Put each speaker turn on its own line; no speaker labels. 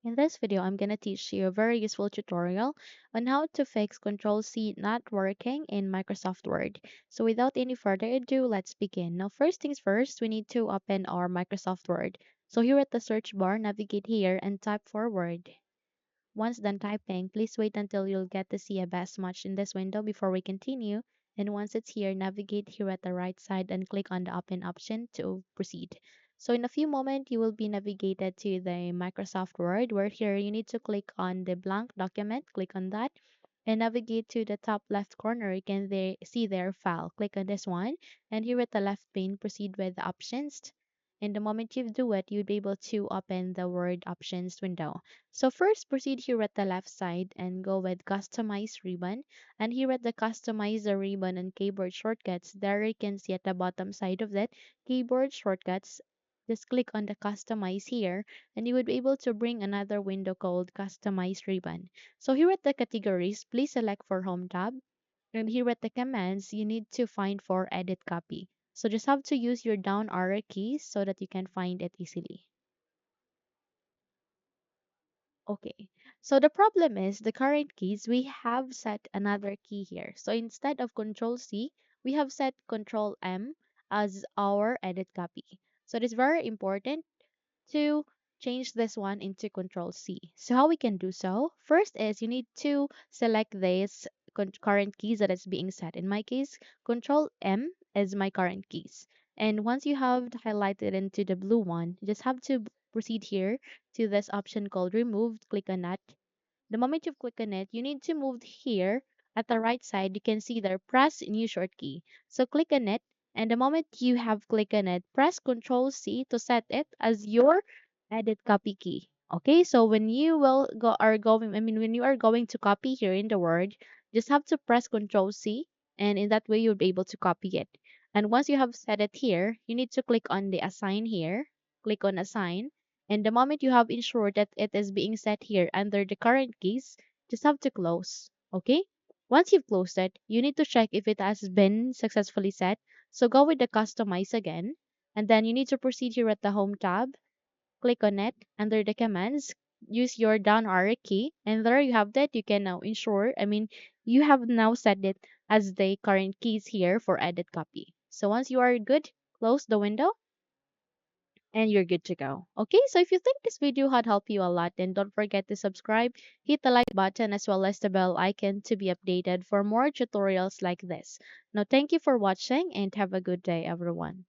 In this video, I'm going to teach you a very useful tutorial on how to fix Control-C not working in Microsoft Word. So without any further ado, let's begin. Now, first things first, we need to open our Microsoft Word. So here at the search bar, navigate here and type for Word. Once done typing, please wait until you'll get to see a best match in this window before we continue. And once it's here, navigate here at the right side and click on the open option to proceed. So in a few moments, you will be navigated to the Microsoft Word where here you need to click on the blank document, click on that and navigate to the top left corner. You can see their file. Click on this one and here at the left pane, proceed with the options. And the moment you do it, you'll be able to open the Word options window. So first proceed here at the left side and go with customize ribbon. And here at the customize the ribbon and keyboard shortcuts, there you can see at the bottom side of that keyboard shortcuts. Just click on the customize here and you would be able to bring another window called customize ribbon. So here at the categories, please select for home tab. And here at the commands, you need to find for edit copy. So just have to use your down arrow keys so that you can find it easily. Okay, so the problem is the current keys, we have set another key here. So instead of Control C, we have set Control M as our edit copy. So it is very important to change this one into Control C. So how we can do so? First is you need to select this current keys that is being set. In my case, Control M is my current keys. And once you have highlighted into the blue one, you just have to proceed here to this option called remove. Click on that. The moment you click on it, you need to move here at the right side. You can see there, press new shortcut. So click on it, and the moment you have clicked on it, press Control C to set it as your edit copy key. Okay, so when you will go are going, I mean, when you are going to copy here in the Word, just have to press Control C, and in that way you'll be able to copy it. And once you have set it here, you need to click on the assign here. Click on assign and the moment you have ensured that it is being set here under the current keys, just have to close. Okay? Once you've closed it, you need to check if it has been successfully set. So go with the customize again. And then you need to proceed here at the home tab. Click on it under the commands. Use your down arrow key. And there you have that. You can now ensure, you have now set it as the current keys here for edit copy. So once you are good, close the window and you're good to go. Okay, so if you think this video had helped you a lot, then don't forget to subscribe, hit the like button as well as the bell icon to be updated for more tutorials like this. Now, thank you for watching and have a good day, everyone.